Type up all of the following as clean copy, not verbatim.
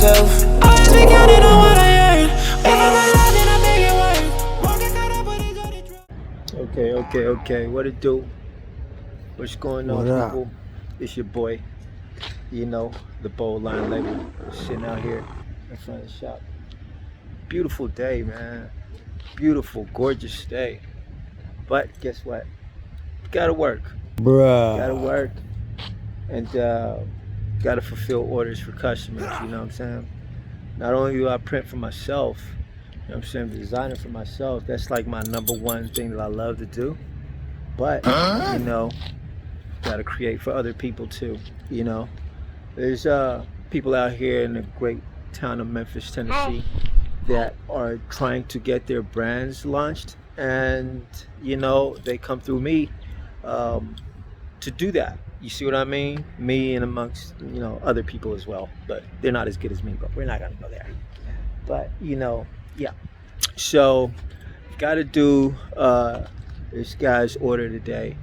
myself. Always be counting on what I earn. Wait for my life and I make it work. Won't get caught up with these other drugs. Okay. What it do? What's going on, What up? people? It's your boy, you know, the Bold Line label, sitting out here in front of the shop. Beautiful day, man. Beautiful, gorgeous day. But guess what? Gotta work. Bruh. Gotta work. And gotta fulfill orders for customers, you know what I'm saying? Not only do I print for myself, you know what I'm saying, designing for myself, that's like my number one thing that I love to do. But, you know, gotta create for other people too, you know. There's people out here in the great town of Memphis, Tennessee that are trying to get their brands launched, and you know, they come through me to do that. You see what I mean? Me and amongst, you know, other people as well, but they're not as good as me, but we're not gonna go there. But you know, yeah, so gotta do this guy's order today.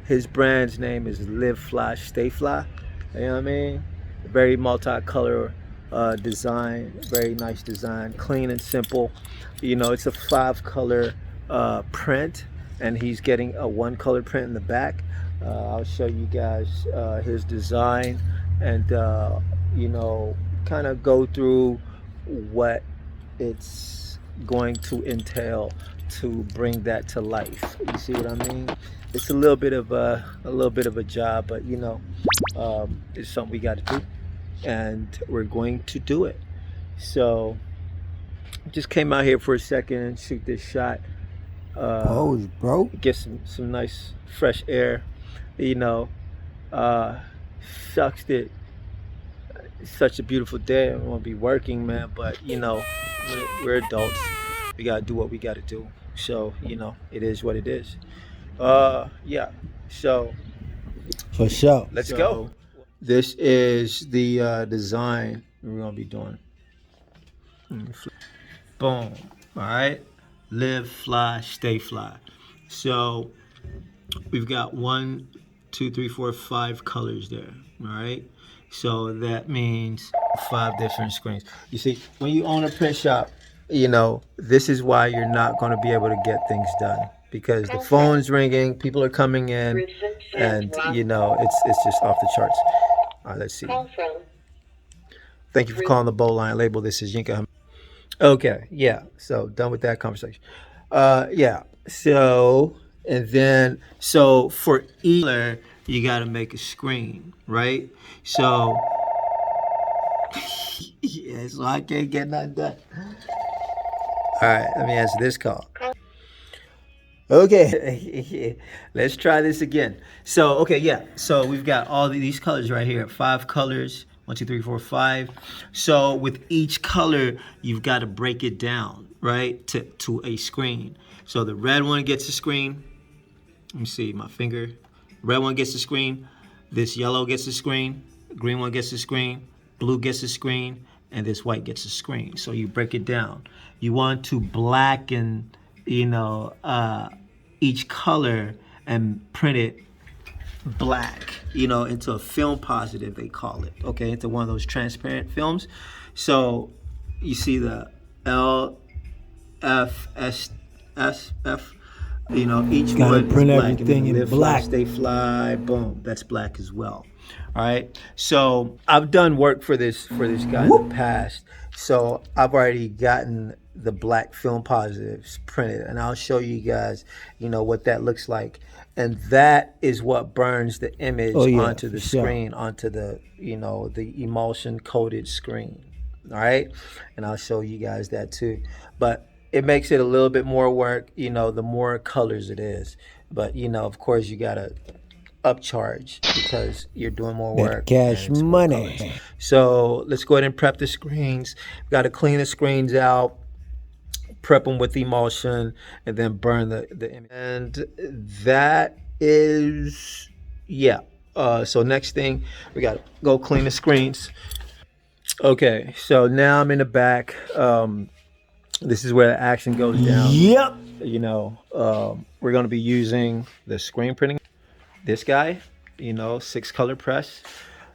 His brand's name is Live Fly Stay Fly. You know what I mean? Very multicolor design, very nice design, clean and simple. You know, it's a 5-color print, and he's getting a 1-color print in the back. I'll show you guys his design, and you know, kind of go through what it's going to entail to bring that to life. You see what I mean? It's a little bit of a job, but you know, it's something we got to do, and we're going to do it. So just came out here for a second and shoot this shot. Pose, bro. Get some nice fresh air. You know, sucks that it's such a beautiful day. I don't want to be working, man, but you know, we're adults. We gotta do what we gotta do. So you know, it is what it is. Yeah. So For sure. let's go. This is the design we're gonna be doing. Boom. All right. Live, fly, stay fly. So we've got 1, 2, 3, 4, 5 colors there. All right. So that means 5 different screens. You see, when you own a print shop, you know, this is why you're not going to be able to get things done, because the phone's ringing, people are coming in, and you know, it's just off the charts. All right, let's see. Thank you for calling the Bold Line label. This is Yinka. Okay, yeah. So done with that conversation. Yeah. So and then for each color, you got to make a screen, right? So yeah, so I can't get nothing done. All right, let me answer this call. Okay, let's try this again. So, okay, yeah. So we've got all these colors right here. 5 colors. 1, 2, 3, 4, 5. So with each color, you've got to break it down, right, to a screen. So the red one gets a screen. Let me see my finger. Red one gets a screen. This yellow gets a screen. Green one gets a screen. Blue gets a screen. And this white gets a screen. So you break it down. You want to blacken, you know, each color and print it black, you know, into a film positive, they call it, okay, into one of those transparent films. So you see the L, F, S, S, F, you know, each Gotta one print is black. everything in Live, black. Fly, stay fly, boom, that's black as well. All right, so I've done work for this guy in the past, so I've already gotten the black film positives printed, and I'll show you guys, you know, what that looks like. And that is what burns the image onto the screen, onto the, you know, the emulsion coated screen. All right, and I'll show you guys that too. But it makes it a little bit more work, you know, the more colors it is. But you know, of course, you gotta upcharge because you're doing more work. Cash money. Colors. So let's go ahead and prep the screens. We got to clean the screens out, prep them with emulsion, and then burn the image. And that is, yeah. So next thing, we got to go clean the screens. Okay, so now I'm in the back. This is where the action goes down. Yep. You know, we're going to be using the screen printing. This guy, you know, 6-color press.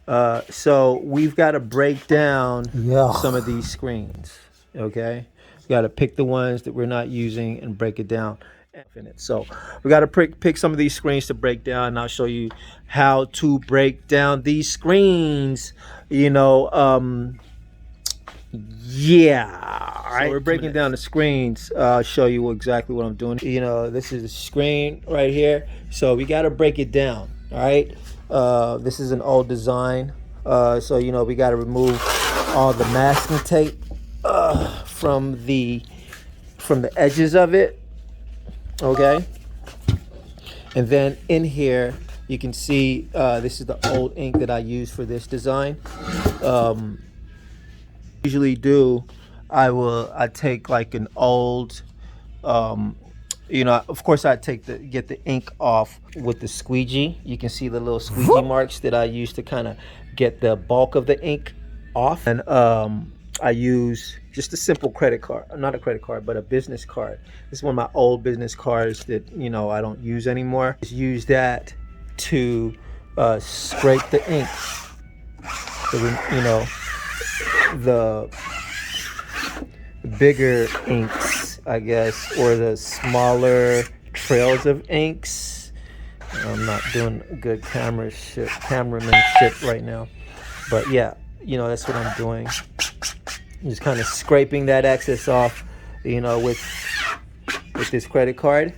So we've got to break down Yeah. some of these screens. Okay, we got to pick the ones that we're not using and break it down. So we got to pick some of these screens to break down, and I'll show you how to break down these screens. You know, yeah. All right, so we're breaking down the screens. I'll show you exactly what I'm doing. You know, this is a screen right here. So we got to break it down. All right. This is an old design. So you know we got to remove all the masking tape from the edges of it. Okay. And then in here you can see this is the old ink that I use for this design. Usually do I take like an old you know, of course I get the ink off with the squeegee. You can see the little squeegee marks that I use to kind of get the bulk of the ink off. And I use just a simple credit card, not a credit card, but a business card. This is one of my old business cards that, you know, I don't use anymore. Just use that to scrape the ink. So, you know, the bigger inks, I guess, or the smaller trails of inks. I'm not doing good cameramanship right now, but yeah, you know, that's what I'm doing. Just kind of scraping that excess off, you know, with this credit card.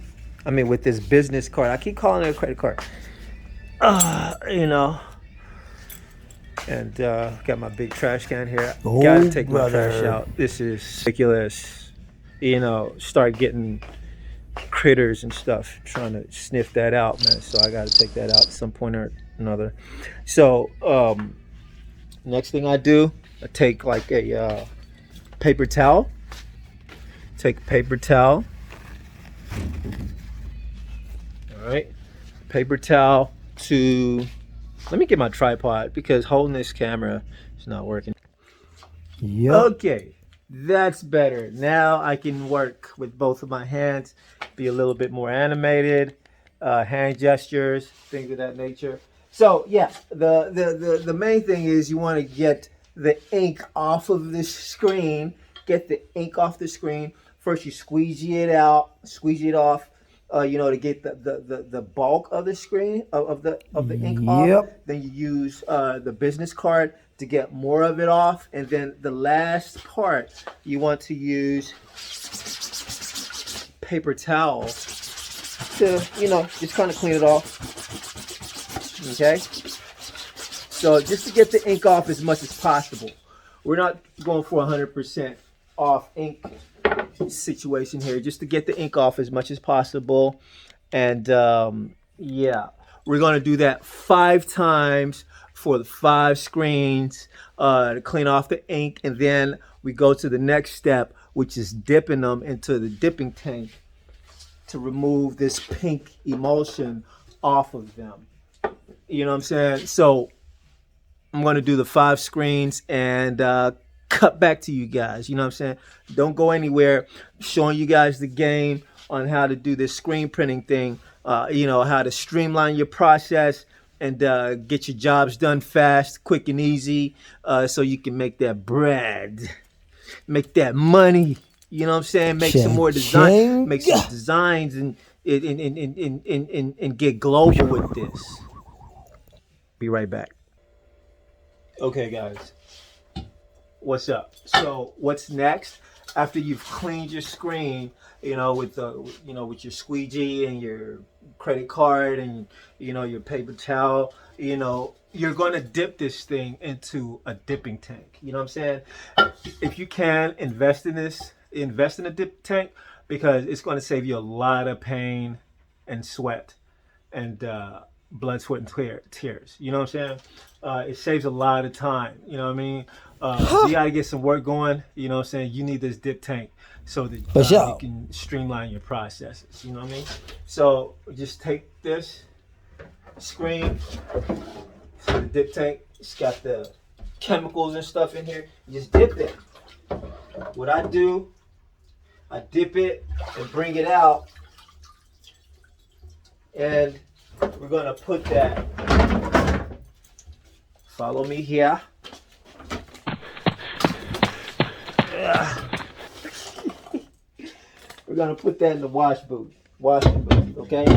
I mean, with this business card. I keep calling it a credit card. You know. And got my big trash can here. Oh, Gotta take my brother. trash out. This is ridiculous. You know, start getting critters and stuff, trying to sniff that out, man. So I gotta take that out at some point or another. So next thing I do, I take like a paper towel. Take a paper towel. All right, paper towel to. Let me get my tripod because holding this camera is not working. Yep. Okay, that's better. Now I can work with both of my hands, be a little bit more animated, hand gestures, things of that nature. So yeah, the main thing is you want to get the ink off of this screen. Get the ink off the screen. First you squeegee it out, squeegee it off. You know, to get the bulk of the screen of the ink off. Then you use the business card to get more of it off, and then the last part you want to use paper towel to, you know, just kind of clean it off. Okay, so just to get the ink off as much as possible. We're not going for 100% off ink situation here, just to get the ink off as much as possible. And yeah, we're going to do that 5 times for the 5 screens to clean off the ink, and then we go to the next step, which is dipping them into the dipping tank to remove this pink emulsion off of them. You know what I'm saying? So I'm going to do the 5 screens and cut back to you guys. You know what I'm saying? Don't go anywhere. I'm showing you guys the game on how to do this screen printing thing. You know, how to streamline your process and get your jobs done fast, quick and easy, so you can make that bread, make that money. You know what I'm saying? Make some more design, make some designs, and get global with this. Be right back. Okay, guys. What's up? So what's next? After you've cleaned your screen, you know, with your squeegee and your credit card and, you know, your paper towel, you know, you're going to dip this thing into a dipping tank. You know what I'm saying? If you can, invest in a dip tank, because it's going to save you a lot of pain and sweat and blood, sweat, and tears. You know what I'm saying? It saves a lot of time. You know what I mean? You got to get some work going. You know what I'm saying? You need this dip tank so that you can streamline your processes. You know what I mean? So just take this screen, the dip tank. It's got the chemicals and stuff in here. You just dip it. What I do, I dip it and bring it out, and we're gonna put that Follow me here. We're gonna put that in the washing booth, okay?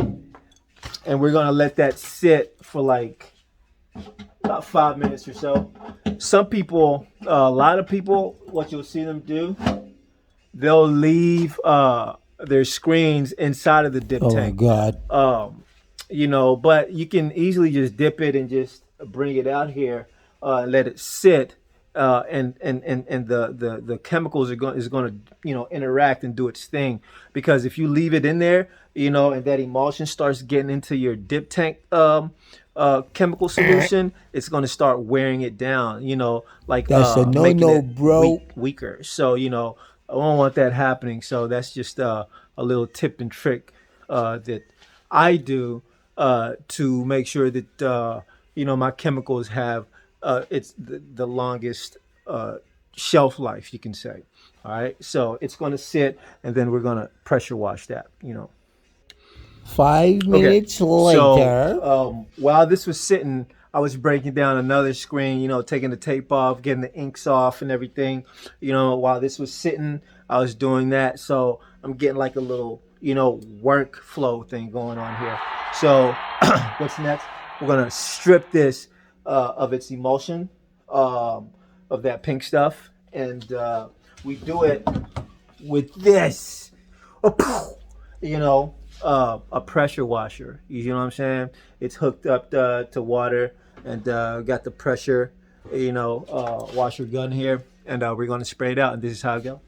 And we're gonna let that sit for like about 5 minutes or so. Some people, a lot of people, what you'll see them do, they'll leave their screens inside of the dip tank. Oh God. You know, but you can easily just dip it and just bring it out here, let it sit, and the chemicals is going to interact and do its thing. Because if you leave it in there, and that emulsion starts getting into your dip tank chemical solution, it's going to start wearing it down. Like That's a making no-no, it bro. weaker. So I don't want that happening. So that's just a little tip and trick that I do to make sure that my chemicals have it's the longest shelf life, you can say. All right, so it's going to sit, and then we're going to pressure wash that. 5 minutes later. So while this was sitting, I was breaking down another screen, taking the tape off, getting the inks off and everything. While this was sitting, I was doing that. So I'm getting like a little, workflow thing going on here. So what's next? We're going to strip this of its emulsion, of that pink stuff. And we do it with this, a pressure washer. You know what I'm saying? It's hooked up to water, and got the pressure, washer gun here, and we're going to spray it out. And this is how it goes.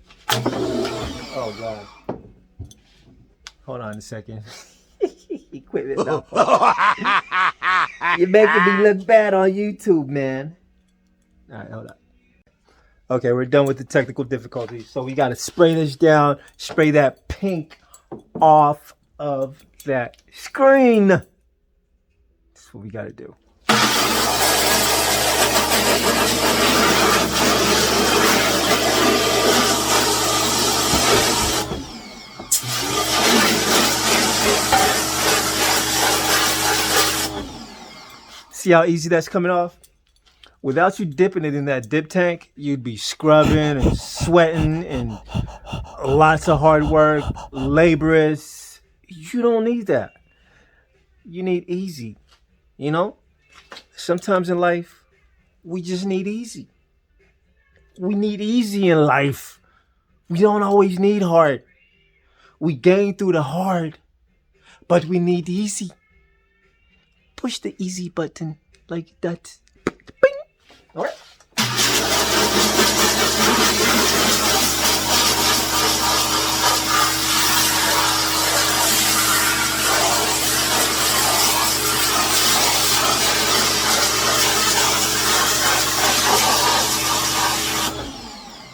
Oh God! Hold on a second. Equipment. No. You're making me look bad on YouTube, man. All right, hold up. Okay, we're done with the technical difficulties. So we got to spray this down, spray that pink off of that screen. That's what we got to do. See how easy that's coming off? Without you dipping it in that dip tank, you'd be scrubbing and sweating and lots of hard work, laborious. You don't need that. You need easy. Sometimes in life, we just need easy. We need easy in life. We don't always need hard. We gain through the hard, but we need easy. Push the easy button like that. Bing. All right.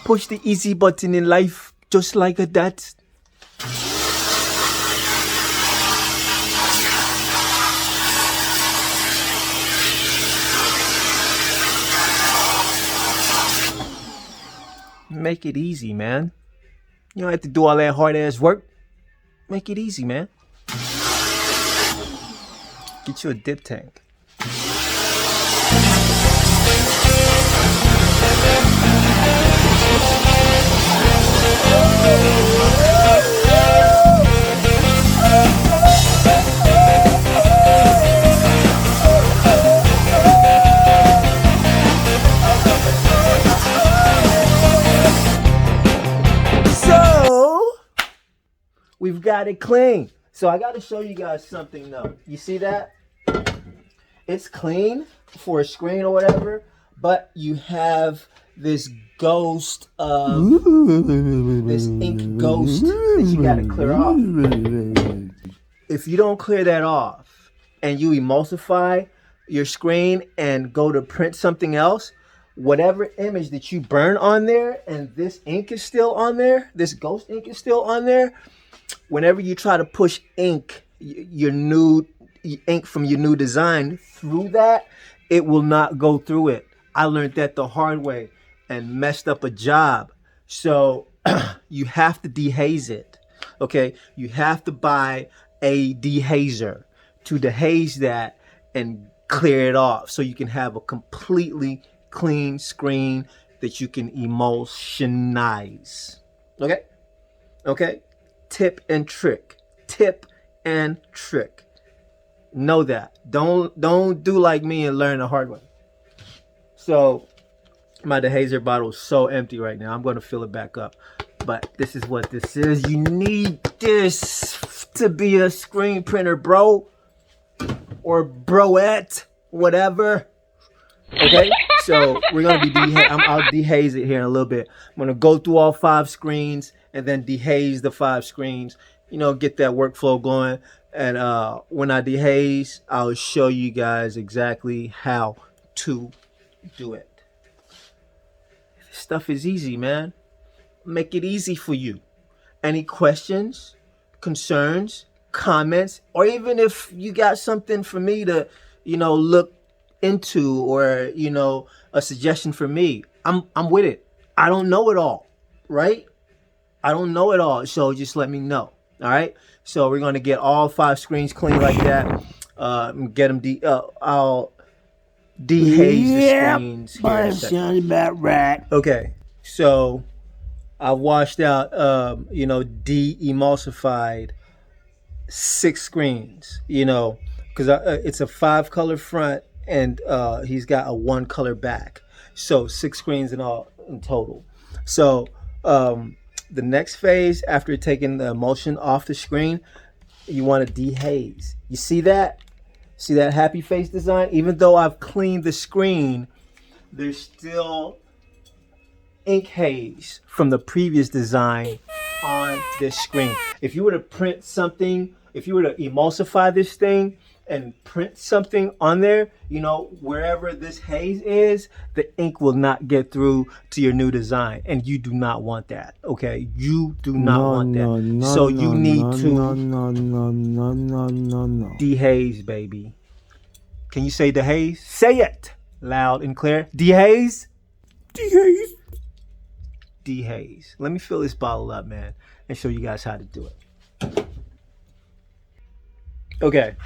Push the easy button in life just like that. Make it easy, man. You don't have to do all that hard ass work. Make it easy, man. Get you a dip tank. We've got it clean. So I got to show you guys something though. You see that? It's clean for a screen or whatever, but you have this ghost of this ink ghost that you got to clear off. If you don't clear that off and you emulsify your screen and go to print something else, whatever image that you burn on there and this ink is still on there, this ghost ink is still on there, whenever you try to push ink, your new ink from your new design through that, it will not go through it. I learned that the hard way and messed up a job. So you have to dehaze it. Okay, you have to buy a dehazer to dehaze that and clear it off so you can have a completely clean screen that you can emulsionize. Okay? Okay? Tip and trick. Tip and trick. Know that. Don't do like me and learn the hard way. So my Dehazer bottle is so empty right now. I'm going to fill it back up. But this is what this is. You need this to be a screen printer, bro. Or broette. Whatever. Okay? So we're going to be I'll dehaze it here in a little bit. I'm going to go through all 5 screens and then dehaze the 5 screens. You know, get that workflow going. And when I dehaze, I'll show you guys exactly how to do it. This stuff is easy, man. Make it easy for you. Any questions, concerns, comments, or even if you got something for me to, you know, look into, or, you know, a suggestion for me, I'm with it. I don't know it all, right? I don't know it all, so just let me know. All right, so we're gonna get all 5 screens clean like that. Get them. I'll dehaze the screens here in a second. About right. Okay, so I washed out, you know, de-emulsified 6 screens. You know, because it's a 5-color front and he's got a 1-color back, so 6 screens in all in total. So the next phase, after taking the emulsion off the screen, you want to dehaze. You see that? See that happy face design? Even though I've cleaned the screen, there's still ink haze from the previous design on this screen. If you were to print something, if you were to emulsify this thing and print something on there, you know, wherever this haze is, the ink will not get through to your new design, and you do not want that. Okay, you do not want that. So you need to dehaze, baby. Can you say dehaze? Say it loud and clear. Dehaze. Dehaze. Dehaze. Let me fill this bottle up, man, and show you guys how to do it. Okay.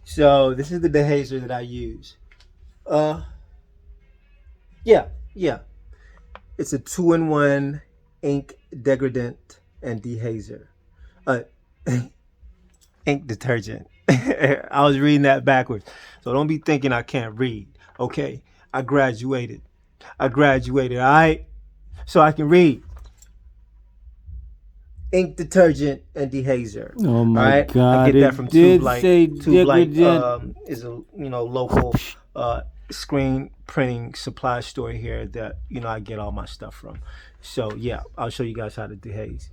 So this is the dehazer that I use. Yeah. It's a 2-in-1 ink degradant and dehazer. Ink detergent. I was reading that backwards. So don't be thinking I can't read. Okay. I graduated, all right? So I can read. Ink detergent and dehazer. Oh my right? God! I get that from Tube Light. Tube Light is a local screen printing supply store here that I get all my stuff from. So yeah, I'll show you guys how to dehaze.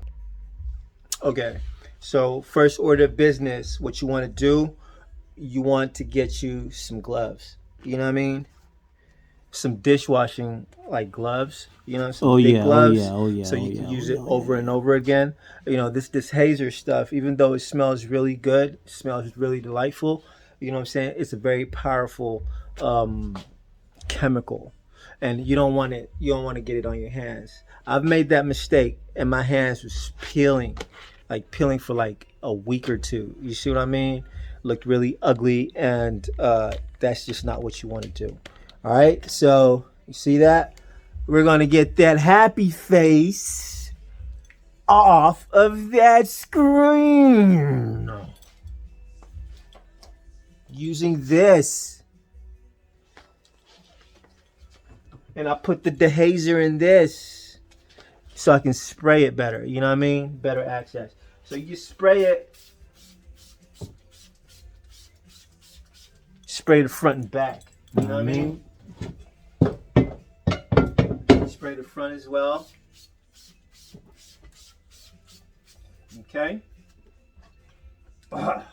Okay, so first order of business, what you want to do, you want to get you some gloves. You know what I mean? Some dishwashing like gloves, some big gloves, so you can use it over and over again. This Dehazer stuff, even though it smells really good, it smells really delightful, you know what I'm saying, it's a very powerful chemical, and you don't want to get it on your hands. I've made that mistake and my hands was peeling for like a week or two. You see what I mean? Looked really ugly, and that's just not what you want to do. All right, so you see that? We're going to get that happy face off of that screen using this. And I put the dehazer in this so I can spray it better. You know what I mean? Better access. So you spray it. Spray the front and back. You know what I mean? Spray the front as well. Okay. To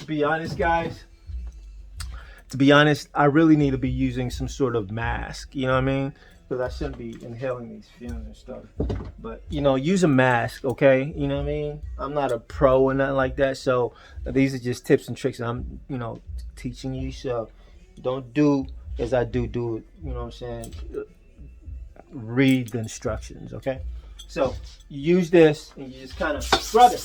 be honest, guys, I really need to be using some sort of mask. You know what I mean? Because I shouldn't be inhaling these fumes and stuff. But, use a mask, okay? You know what I mean? I'm not a pro or nothing like that. So these are just tips and tricks I'm, teaching you. So don't do as I do it. You know what I'm saying? Read the instructions, okay? So you use this and you just kind of rub it.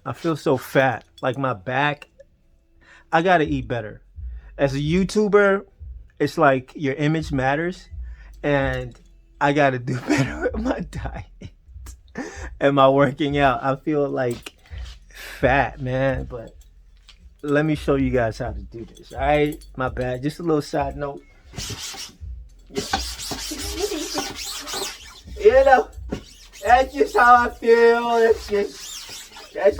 I feel so fat. Like my back. I gotta eat better. As a YouTuber, it's like your image matters, and I gotta do better with my diet and my working out. I feel like fat, man, but let me show you guys how to do this. All right, my bad. Just a little side note. You know, that's just how I feel. That's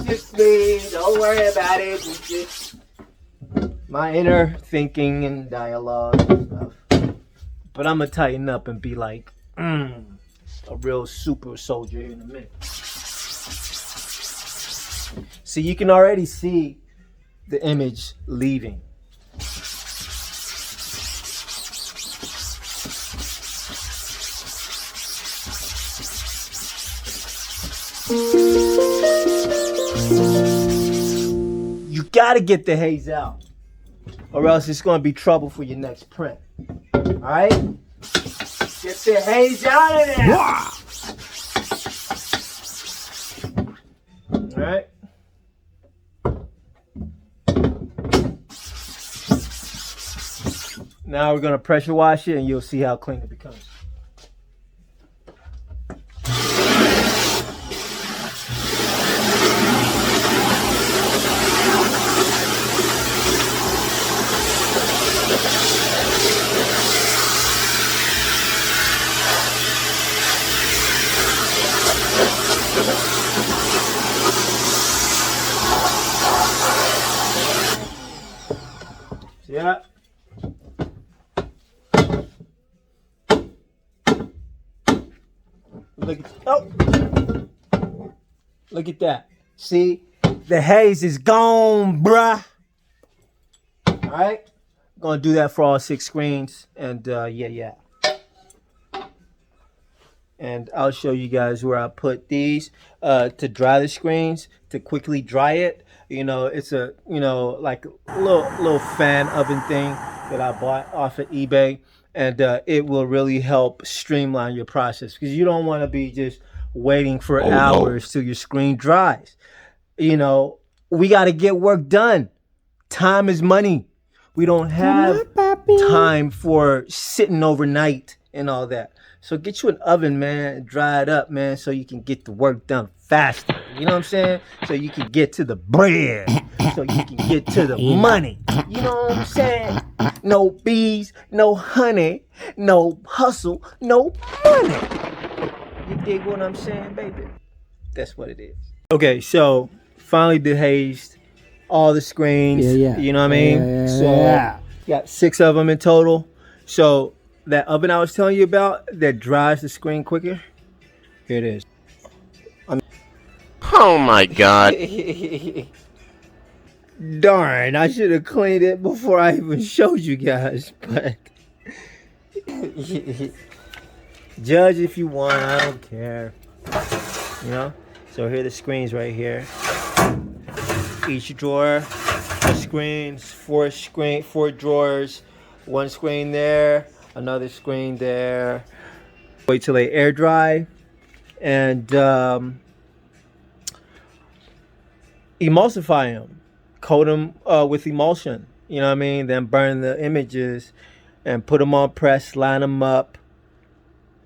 just me. Don't worry about it. It's just my inner thinking and dialogue and stuff. But I'm gonna tighten up and be like, a real super soldier in a minute. See, you can already see the image leaving. You gotta get the haze out, or else it's gonna be trouble for your next print. Alright? Get the haze out of there! Alright? Now we're gonna pressure wash it and you'll see how clean it becomes. Yeah. Look at that. See, the haze is gone, bruh. All right, gonna do that for all 6 screens, and yeah. And I'll show you guys where I put these to dry the screens, to quickly dry it. You know, it's a, like a little fan oven thing that I bought off of eBay. And it will really help streamline your process, because you don't want to be just waiting for hours till your screen dries. You know, we got to get work done. Time is money. We don't have time for sitting overnight and all that. So get you an oven, man, and dry it up, man, so you can get the work done faster. You know what I'm saying? So you can get to the bread. So you can get to the money. You know what I'm saying? No bees, no honey, no hustle, no money. You dig what I'm saying, baby? That's what it is. Okay, so finally dehazed all the screens. Yeah. You know what I mean? So got 6 of them in total. So that oven I was telling you about that dries the screen quicker, here it is. Oh my god. Darn, I should have cleaned it before I even showed you guys, but judge if you want, I don't care. You know? So here are the screens right here. Each drawer, the screens, 4 drawers, 1 screen there, another screen there. Wait till they air dry, and emulsify them. Coat them with emulsion, you know what I mean? Then burn the images and put them on press, line them up,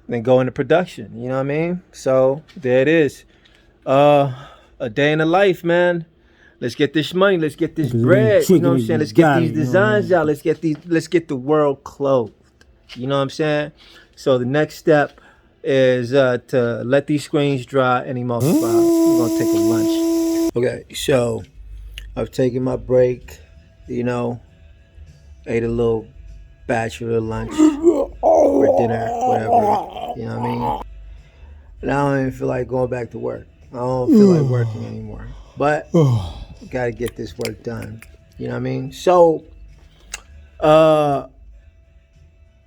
then go into production, you know what I mean? So there it is. A day in the life, man. Let's get this money, let's get this bread, you know what I'm saying? Let's get these designs out, let's get the world clothed, you know what I'm saying? So the next step is to let these screens dry and emulsify. We're gonna take a lunch. Okay, so I've taken my break, you know, ate a little bachelor lunch or dinner, whatever, you know what I mean? And I don't even feel like going back to work. I don't feel like working anymore. But gotta get this work done, you know what I mean? So,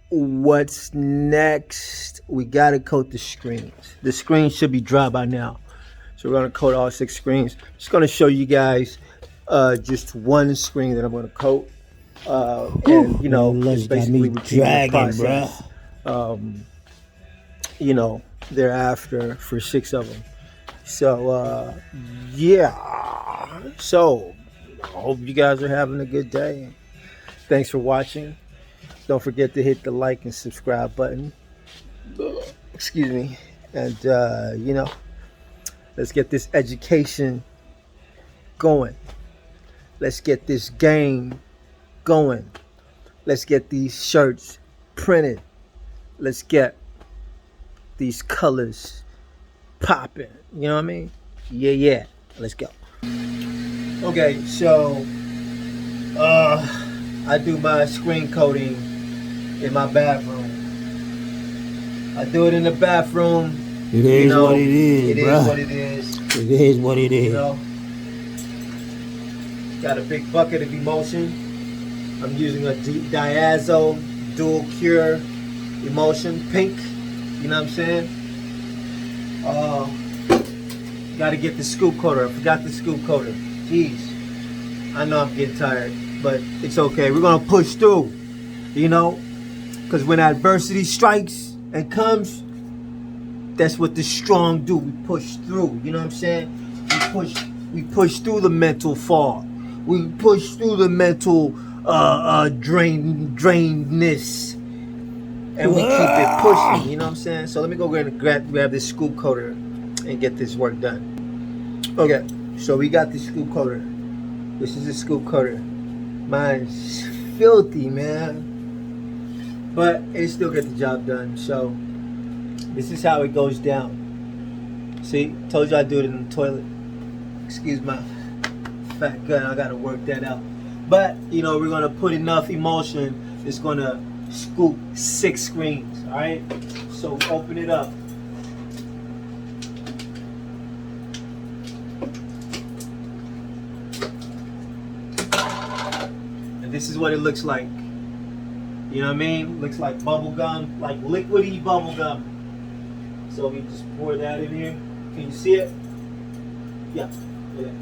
what's next? We gotta coat the screens. The screens should be dry by now. So we're gonna coat all 6 screens. Just gonna show you guys just 1 screen that I'm gonna coat, and you know, just basically repeat the process. You know, thereafter for 6 of them. So yeah. So I hope you guys are having a good day. Thanks for watching. Don't forget to hit the like and subscribe button. Excuse me. And let's get this education going. Let's get this game going. Let's get these shirts printed. Let's get these colors popping. You know what I mean? Yeah. Let's go. Okay, so I do my screen coating in my bathroom. I do it in the bathroom. It is what it is, It bruh. is what it is. It is what it is. You know, got a big bucket of emulsion. I'm using a Diazo dual cure emulsion pink. You know what I'm saying? Got to get the scoop coater. I forgot the scoop coater. Jeez, I know I'm getting tired, but it's okay. We're gonna push through. You know, because when adversity strikes and comes, that's what the strong do. We push through. You know what I'm saying? We push through the mental fog. We push through the mental drainedness, and we keep it pushing. You know what I'm saying? So let me go grab this scoop coater and get this work done. Okay, so we got the scoop coater. This is a scoop coater. Mine's filthy, man, but it still get the job done. So this is how it goes down. See, told you I do it in the toilet. Excuse my fat gut, I gotta work that out. But you know, we're gonna put enough emulsion. It's gonna scoop 6 screens. All right. So open it up. And this is what it looks like. You know what I mean? Looks like bubble gum, like liquidy bubble gum. So we just pour that in here. Can you see it? Yeah. Look at that.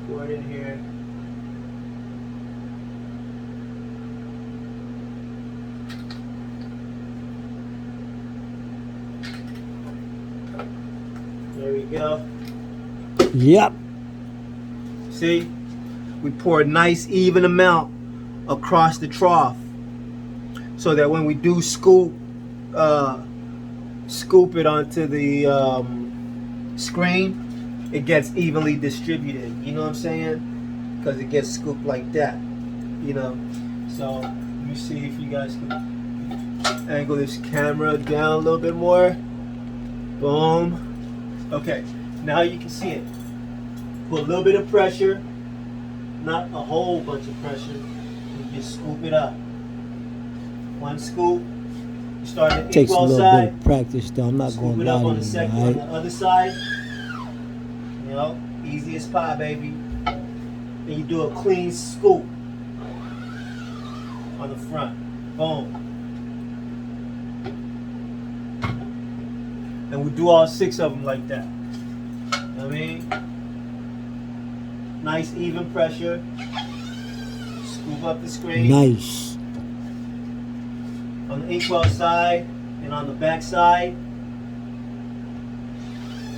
Pour it in here. There we go. Yep. See? We pour a nice even amount across the trough, so that when we do scoop it onto the screen, it gets evenly distributed. You know what I'm saying? Because it gets scooped like that. You know. So let me see if you guys can angle this camera down a little bit more. Boom. Okay. Now you can see it. Put a little bit of pressure. Not a whole bunch of pressure. You just scoop it up. One scoop. You start at the Takes a equal little side. bit of practice, though. I'm not Scoop going it to up lie on to the you, second, all on the right? other side. You know, easy as pie, baby. And you do a clean scoop on the front. Boom. And we do all 6 of them like that. You know what I mean? Nice even pressure. Scoop up the screen. Nice. On the equal side and on the back side.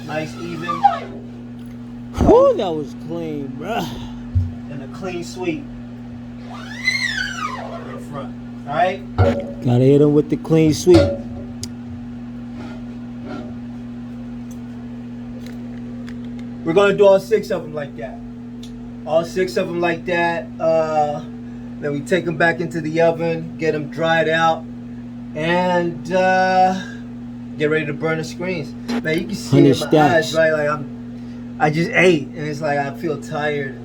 Nice even. Whew, that was clean, bruh. And a clean sweep in the front. Alright? Gotta hit him with the clean sweep. We're gonna do all 6 of them like that. All 6 of them like that. Then we take them back into the oven, get them dried out, and get ready to burn the screens. Now you can see 100 in my stacks. eyes, right? Like I just ate, and it's like I feel tired,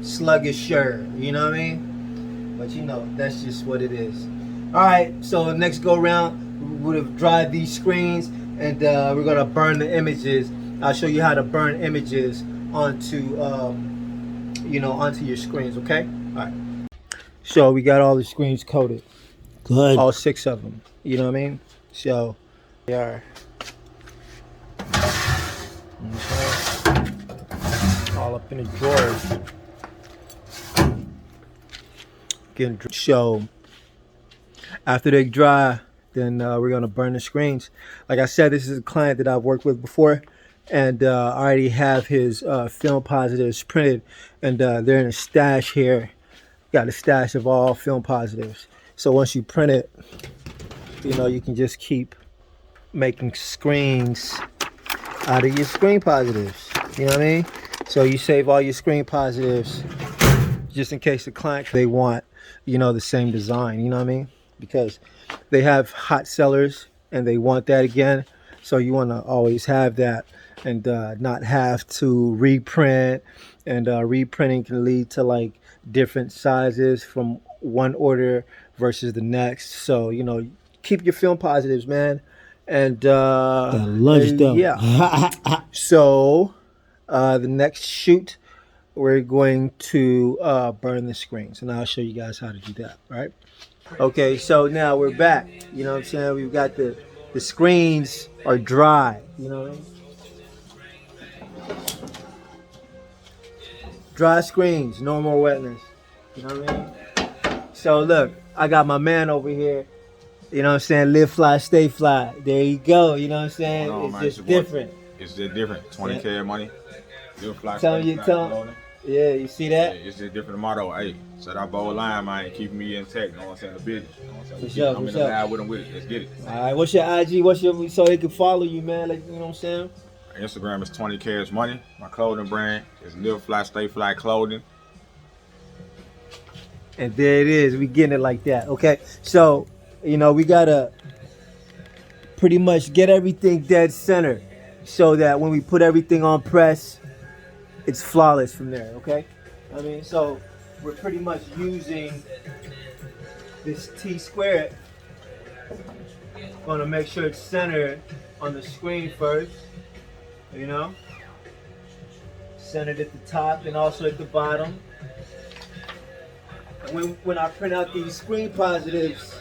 sluggisher. You know what I mean? But you know, that's just what it is. All right. So next go round, we would have dried these screens, and we're gonna burn the images. I'll show you how to burn images onto onto your screens. Okay. All right. So we got all the screens coated. Good. All 6 of them. You know what I mean? So they are. All up in the drawers. So after they dry, then we're gonna burn the screens. Like I said, this is a client that I've worked with before, and I already have his film positives printed, and they're in a stash here. Got a stash of all film positives. So once you print it, you know, you can just keep making screens out of your screen positives. You know what I mean? So you save all your screen positives just in case the client, they want, you know, the same design. You know what I mean? Because they have hot sellers and they want that again. So you want to always have that and not have to reprint. And reprinting can lead to like different sizes from one order versus the next. So, you know, keep your film positives, man. And lunch though. Yeah. So the next shoot, we're going to burn the screens, and I'll show you guys how to do that. Right? Okay. So now we're back. You know what I'm saying? We've got the screens are dry. You know what I mean? Dry screens, no more wetness. You know what I mean? So look, I got my man over here. You know what I'm saying? Live fly, stay fly. There you go. You know what I'm saying? On, it's man, just different. It's just different. 20K Yeah. of money. Live fly, Tell stay you, fly, tell. clothing. Yeah, you see that? Yeah, it's just different motto. Hey, set our bold line, man, keeping me intact. You know what I'm saying? The business. You know what I'm saying? For sure, I'm for in the sure. lab with them with it. Let's get it. All right, what's your IG? What's your, so they can follow you, man? Like, you know what I'm saying? Instagram is 20K is money. My clothing brand is Live Fly, Stay Fly Clothing. And there it is. We getting it like that. Okay. So, you know, we gotta pretty much get everything dead center so that when we put everything on press, it's flawless from there. Okay. I mean, so we're pretty much using this T-squared. Gonna make sure it's centered on the screen first. You know, centered at the top and also at the bottom. When I print out these screen positives,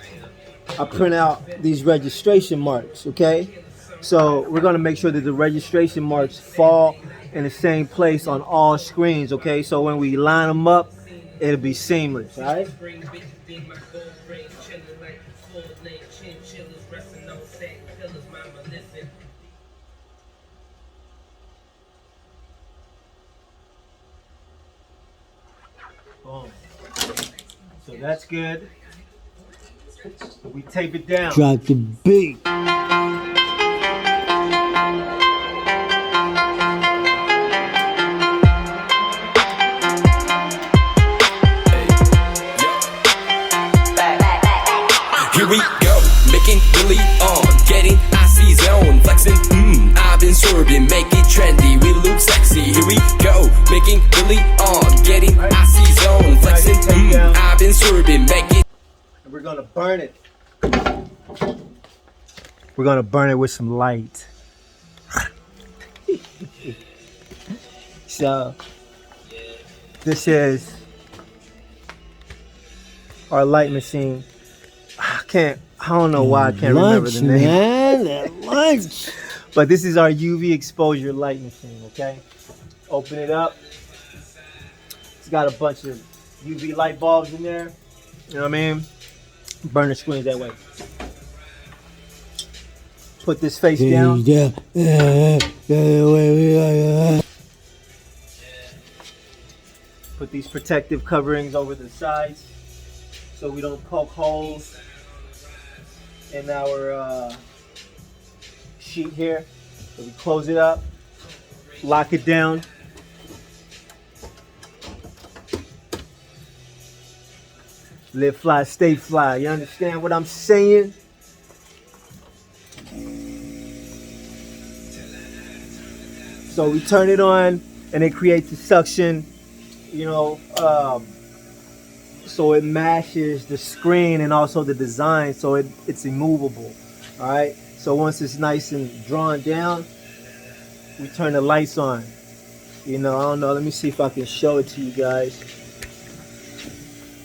I print out these registration marks, okay? So we're gonna make sure that the registration marks fall in the same place on all screens, okay? So when we line them up, it'll be seamless, all right? Boom. So that's good. We tape it down. Drop the beat. Here we go, making really on, getting icy zone, flexing, I've been swerving, make it trendy, we look sexy. Here we go, making really on, getting icy zone, flexing, I've been swerving, make it. And we're gonna burn it. We're gonna burn it with some light. So, this is our light machine. I don't know why I can't remember the name. Man, that lunch. But this is our UV exposure light machine, okay? Open it up. It's got a bunch of UV light bulbs in there. You know what I mean? Burn the screens that way. Put this face down. Put these protective coverings over the sides so we don't poke holes in our sheet here. So we close it up, lock it down. Live fly, stay fly. You understand what I'm saying? So we turn it on and it creates a suction, you know, so it matches the screen and also the design, so it's immovable. All right. So once it's nice and drawn down, we turn the lights on. You know, I don't know. Let me see if I can show it to you guys.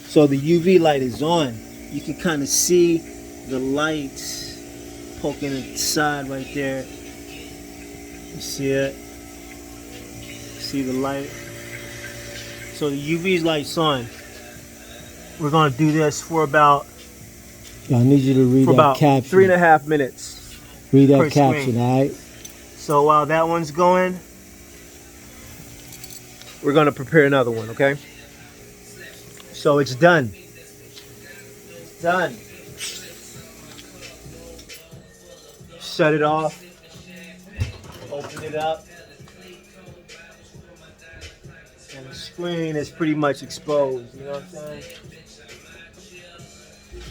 So the UV light is on. You can kind of see the lights poking inside right there. You see it? See the light? So the UV light's on. We're gonna do this for about Yo, I need you to read for that about caption. 3.5 minutes. Read that per caption, screen. all right? So while that one's going, we're gonna prepare another one, okay? So it's done. It's done. Shut it off. Open it up. And the screen is pretty much exposed, you know what I'm saying?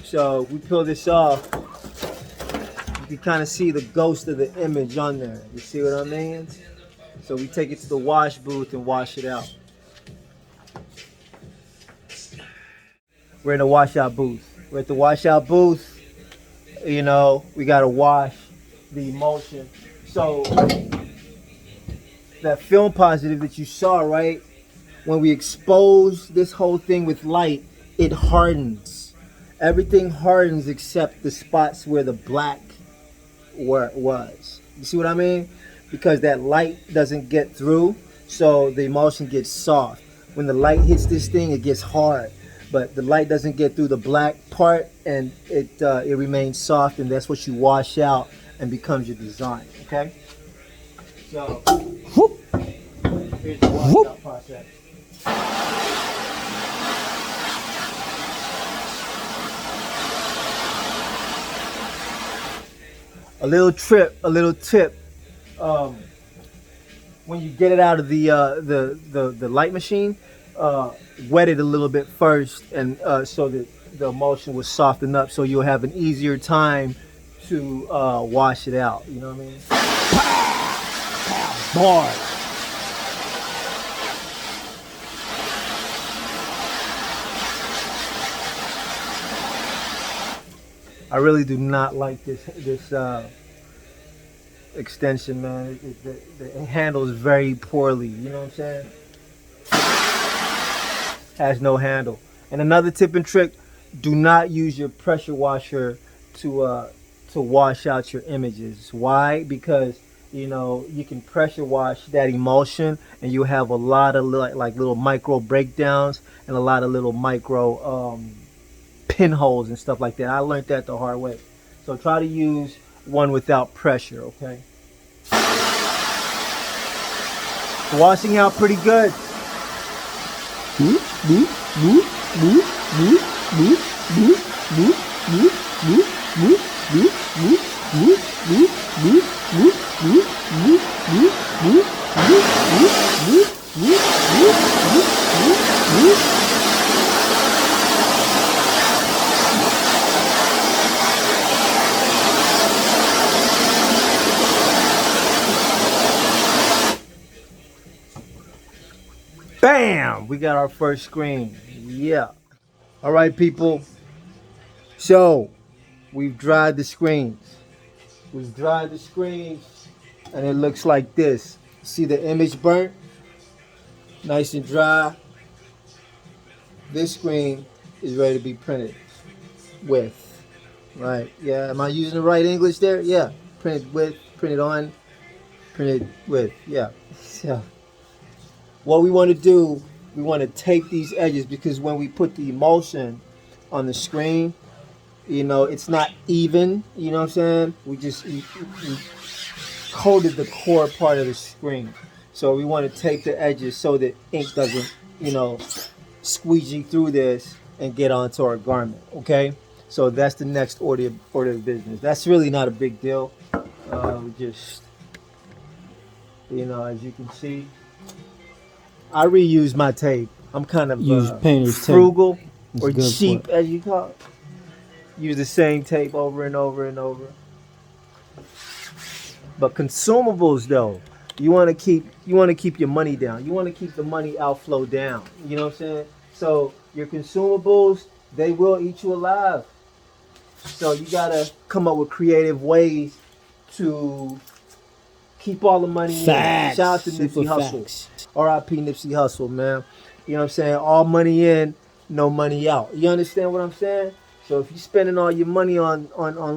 So we peel this off, you can kind of see the ghost of the image on there. You see what I mean? So we take it to the wash booth and wash it out. We're in the washout booth. We're at the washout booth. You know, we gotta wash the emulsion. So that film positive that you saw, right? When we expose this whole thing with light, it hardens. Everything hardens except the spots where the black was. You see what I mean? Because that light doesn't get through, so the emulsion gets soft. When the light hits this thing, it gets hard. But the light doesn't get through the black part, and it remains soft, and that's what you wash out and becomes your design. Okay. So here's the washout process. A little tip. When you get it out of the light machine, wet it a little bit first, and so that the emulsion will soften up, so you'll have an easier time to wash it out. You know what I mean? Bars. I really do not like this extension, man. It handles very poorly. You know what I'm saying? Has no handle. And another tip and trick: do not use your pressure washer to wash out your images. Why? Because you know you can pressure wash that emulsion, and you have a lot of like little micro breakdowns and a lot of little micro pinholes and stuff like that. I learned that the hard way. So try to use one without pressure, okay? Washing out pretty good. Bam! We got our first screen. Yeah. All right, people. So, we've dried the screens. We've dried the screens, and it looks like this. See the image burnt? Nice and dry. This screen is ready to be printed with. Right. Yeah. Am I using the right English there? Yeah. Printed with, printed on, printed with. Yeah. Yeah. What we want to do, we want to tape these edges, because when we put the emulsion on the screen, you know, it's not even, you know what I'm saying? We coated the core part of the screen. So we want to tape the edges so that ink doesn't, you know, squeegee through this and get onto our garment, okay? So that's the next order of business. That's really not a big deal. Just, you know, as you can see, I reuse my tape. I'm kind of frugal or cheap, as you call it. Use the same tape over and over and over. But consumables, though, you want to keep your money down. You want to keep the money outflow down. You know what I'm saying? So your consumables, they will eat you alive. So you gotta come up with creative ways to keep all the money in. Shout out to Nipsey Hussle. R.I.P. Nipsey Hussle, man. You know what I'm saying? All money in, no money out. You understand what I'm saying? So if you're spending all your money on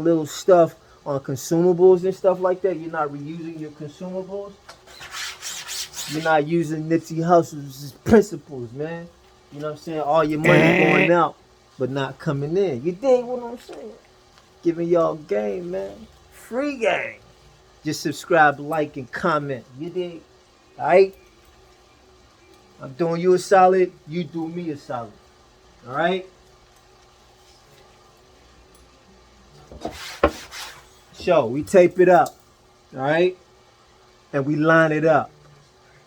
little stuff, on consumables and stuff like that, you're not reusing your consumables. You're not using Nipsey Hussle's principles, man. You know what I'm saying? All your money going out, but not coming in. You dig what I'm saying? Giving y'all game, man. Free game. Just subscribe, like, and comment. You dig? Alright? I'm doing you a solid. You do me a solid. Alright? So, we tape it up. Alright? And we line it up.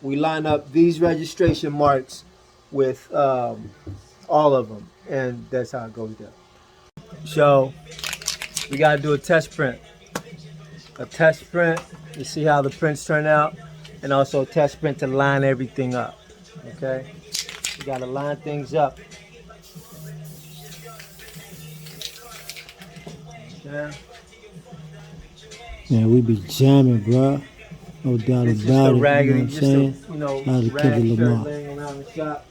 We line up these registration marks with all of them. And that's how it goes down. So, we got to do a test print. A test print to see how the prints turn out. And also a test print to line everything up. Okay? We got to line things up. Yeah. Yeah, we be jamming, bro. No doubt It's just about a it. raggedy, You know just what I'm a, saying? you know, Shout out to rag Kendrick shirt Lamar. laying around the shop.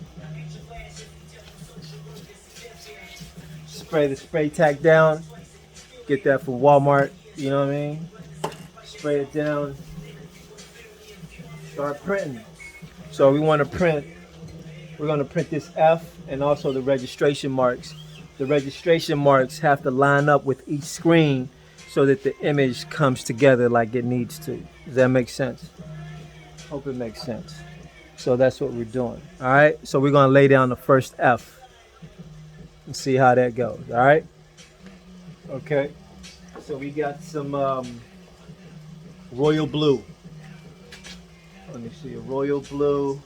Spray the spray tack down. Get that from Walmart, you know what I mean? Spray it down. Start printing. So we want to print, we're going to print this F and also the registration marks. The registration marks have to line up with each screen so that the image comes together like it needs to. Does that make sense? Hope it makes sense. So that's what we're doing. All right. So we're going to lay down the first F and see how that goes. All right. Okay. So we got some royal blue. Let me see, a royal blue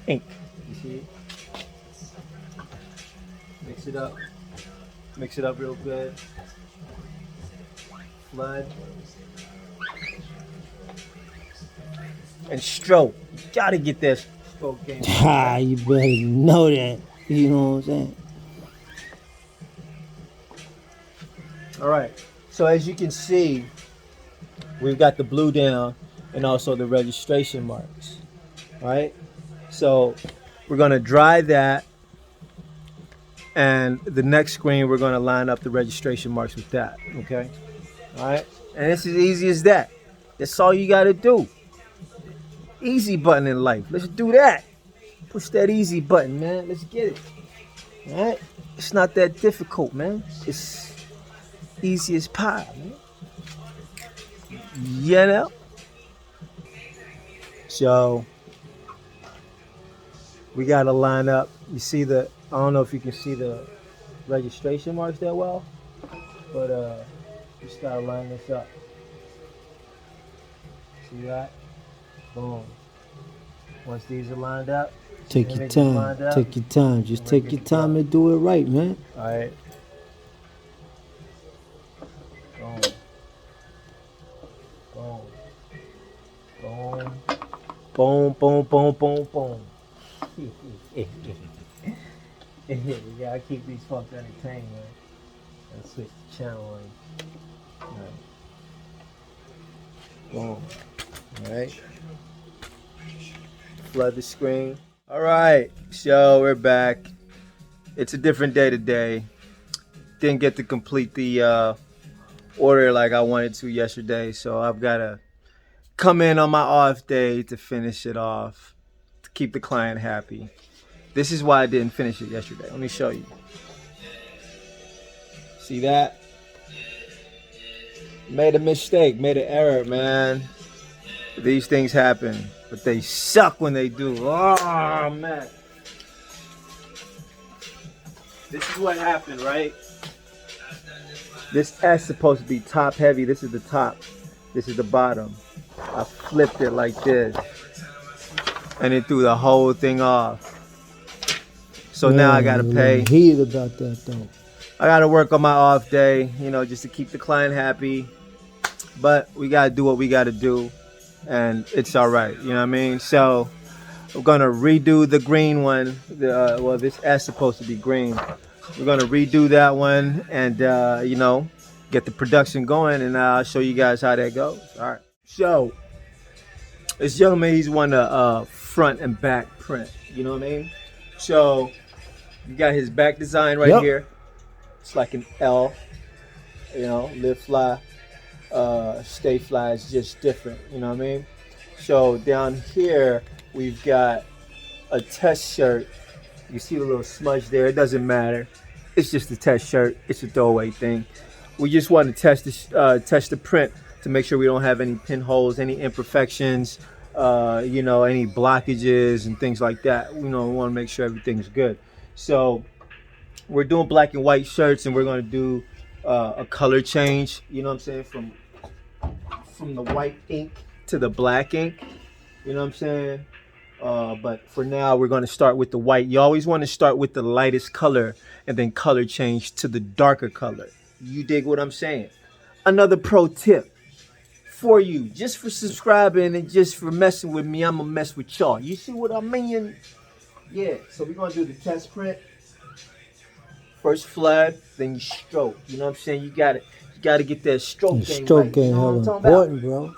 ink. You see it? Mix it up. Mix it up real good. Flood. And stroke. You gotta get that stroke game. Ha, you better know that. You know what I'm saying? All right. So as you can see, we've got the blue down and also the registration marks. All right. So we're gonna dry that, and the next screen we're gonna line up the registration marks with that. Okay. All right. And it's as easy as that. That's all you gotta do. Easy button in life. Let's do that. Push that easy button, man. Let's get it. All right. It's not that difficult, man. It's easy as pie, man. You know? So we gotta line up. You see the, I don't know if you can see the registration marks that well, but just gotta line this up. See that? Boom. Once these are lined up, Take your time. Take your time. Just take your time to do it right, man. all right. Boom. Boom. Boom, boom, boom, boom, boom. We gotta keep these folks entertained, man. And switch the channel on. Alright. Boom. Alright. Flood the screen. Alright, so we're back. It's a different day today. Didn't get to complete the order like I wanted to yesterday, so I've gotta come in on my off day to finish it off, to keep the client happy. This is why I didn't finish it yesterday. Let me show you. See that? Made a mistake, made an error, man. These things happen, but they suck when they do. Oh, man. This is what happened, right? This S is supposed to be top heavy. This is the top. This is the bottom. I flipped it like this, and it threw the whole thing off. So now I gotta pay. Heated about that though. I gotta work on my off day, you know, just to keep the client happy. But we gotta do what we gotta do, and it's all right. You know what I mean? So we're gonna redo the green one. Well, this S is supposed to be green. We're gonna redo that one, and you know, get the production going, and I'll show you guys how that goes. All right. So this gentleman, he's won a front and back print. You know what I mean? So you got his back design right here. It's like an L. You know, live fly, stay fly is just different. You know what I mean? So down here we've got a test shirt. You see the little smudge there. It doesn't matter. It's just a test shirt. It's a throwaway thing. we just want to test the print to make sure we don't have any pinholes, any imperfections, you know, any blockages and things like that. You know, we want to make sure everything's good. So we're doing black and white shirts, and we're going to do a color change. You know what I'm saying? From the white ink to the black ink. You know what I'm saying? But for now, we're going to start with the white. You always want to start with the lightest color and then color change to the darker color. You dig what I'm saying? Another pro tip for you, just for subscribing and just for messing with me, I'm going to mess with y'all. You see what I mean? Yeah, so we're going to do the test print. First flood, then you stroke. You know what I'm saying? You got to get that stroke game Stroke right. game, You know hell what I'm talking about? important, bro.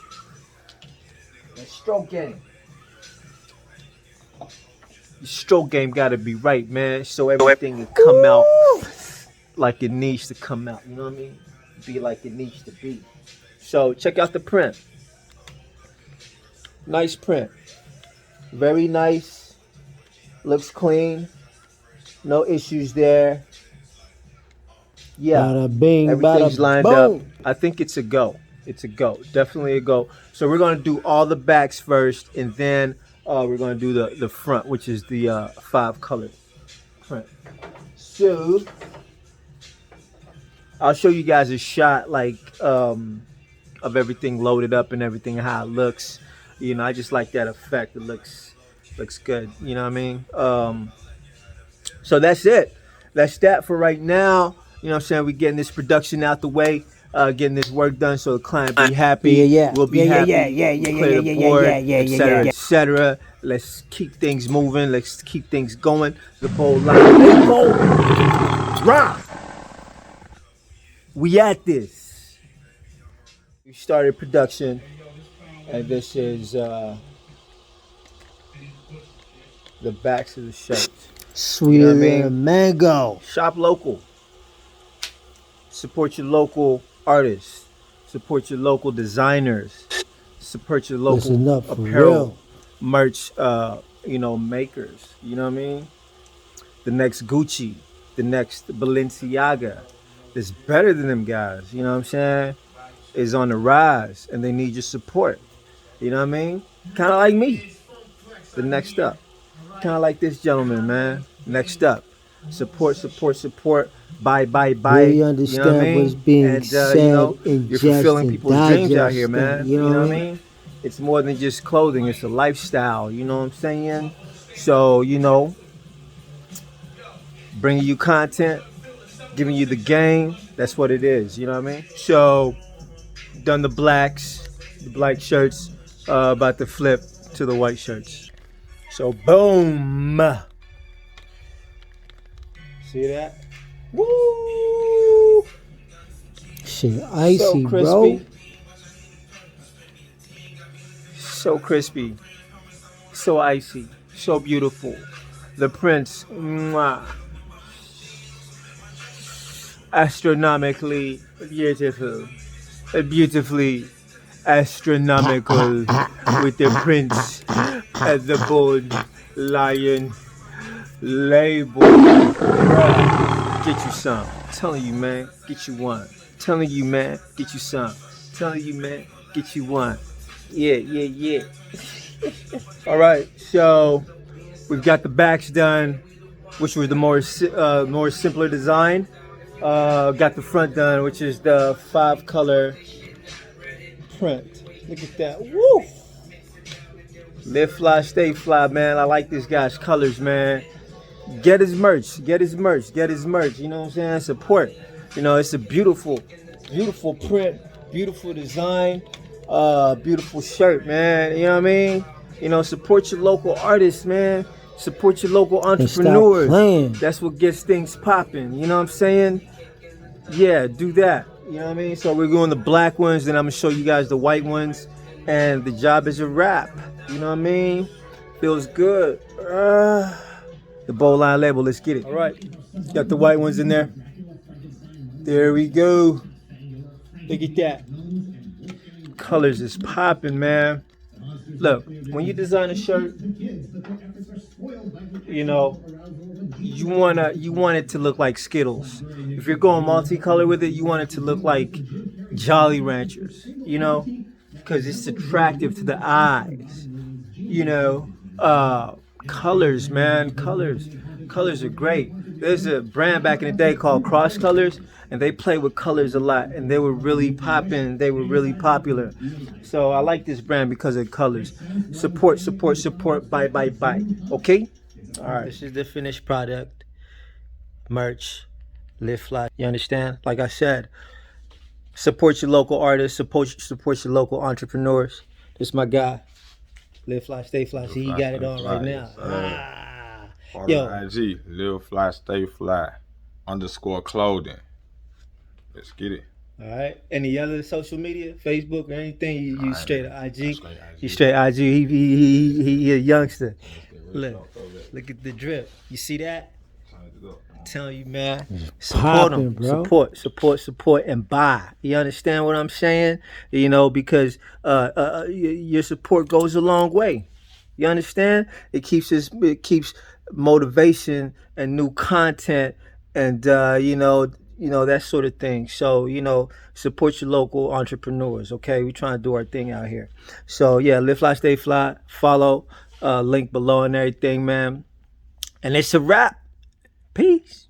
That stroke game. Your stroke game got to be right, man. So everything will come out like it needs to come out. You know what I mean? Be like it needs to be. So check out the print. Nice print. Very nice. Looks clean. No issues there. Yeah. Bada bing, Everything's bada lined boom. up. I think it's a go. It's a go. Definitely a go. So we're going to do all the backs first, and then we're going to do the front, which is the 5 color print. So I'll show you guys a shot like of everything loaded up and everything, how it looks. You know, I just like that effect. It looks good. You know what I mean? So that's it. That's that for right now. You know what I'm saying? We're getting this production out the way, getting this work done so the client be happy. Yeah. We'll be happy. Clear the board, etc. Let's keep things moving. Let's keep things going. The bowl line. Rock. We at this. We started production, and this is the backs of the shirts. Sweet You know what I mean? mango. Shop local. Support your local artists. Support your local designers. Support your local Listen up, for apparel real. merch, you know, makers. You know what I mean? The next Gucci, the next Balenciaga, that's better than them guys. You know what I'm saying? Is on the rise, and they need your support. You know what I mean? Kind of like me. The next up. Kind of like this gentleman, man. Next up. Support. Buy. Really understand you know what I mean? what's being And, said, you know, ingest, you're fulfilling and people's dreams out here, digest, man. you know what I what mean? It's more than just clothing. It's a lifestyle. You know what I'm saying? So, you know, bringing you content, giving you the game. That's what it is. You know what I mean? So, done the black shirts. About to flip to the white shirts. So, boom. See that? Woo! Shit, icy, So crispy. bro. So crispy. So icy. So beautiful. The prints. Mwah. Astronomically beautiful. Beautifully astronomical with the prints and the bold lion label. Bruh, get you some. Telling you, man, get you one. Telling you, man, get you some. Telling you, man, get you one. Yeah. All right, so we've got the backs done, which was the more simpler design. Got the front done, which is the 5 color print. Look at that. Woo! Live fly, stay fly, man. I like this guy's colors, man. Get his merch. You know what I'm saying? Support. You know, it's a beautiful print, beautiful design, beautiful shirt, man. You know what I mean? You know, support your local artists, man. Support your local entrepreneurs. playing. That's what gets things popping. You know what I'm saying? Yeah, do that. You know what I mean? So we're doing the black ones, then I'm gonna show you guys the white ones, and the job is a wrap. You know what I mean? Feels good. The bowl line label, let's get it. All right, got the white ones in there. There we go. Look at that. Colors is popping, man. Look, when you design a shirt, you know, you want it to look like Skittles. If you're going multicolor with it, you want it to look like Jolly Ranchers, you know, because it's attractive to the eyes, you know. Colors, man, colors are great. There's a brand back in the day called Cross Colors, and they play with colors a lot, and they were really popping. They were really popular. So I like this brand because of colors. Support. Buy. Okay. All right. This is the finished product. Merch. Live fly. You understand? Like I said, support your local artists. Support your local entrepreneurs. This is my guy. Live fly, stay fly. See, he got it on right now. Yo, IG, live fly, stay fly, _clothing. Let's get it. All right. Any other social media, Facebook or anything? You straight IG. Straight IG. You straight IG. He a youngster. Look at the drip. You see that? I'm telling you, man. Support Poppin', them, bro. support, and buy. You understand what I'm saying? You know, because your support goes a long way. You understand? It keeps motivation and new content, and you know that sort of thing. So support your local entrepreneurs. Okay, we trying to do our thing out here. So yeah, live fly, stay fly. Follow, link below and everything, man. And it's a wrap. Peace.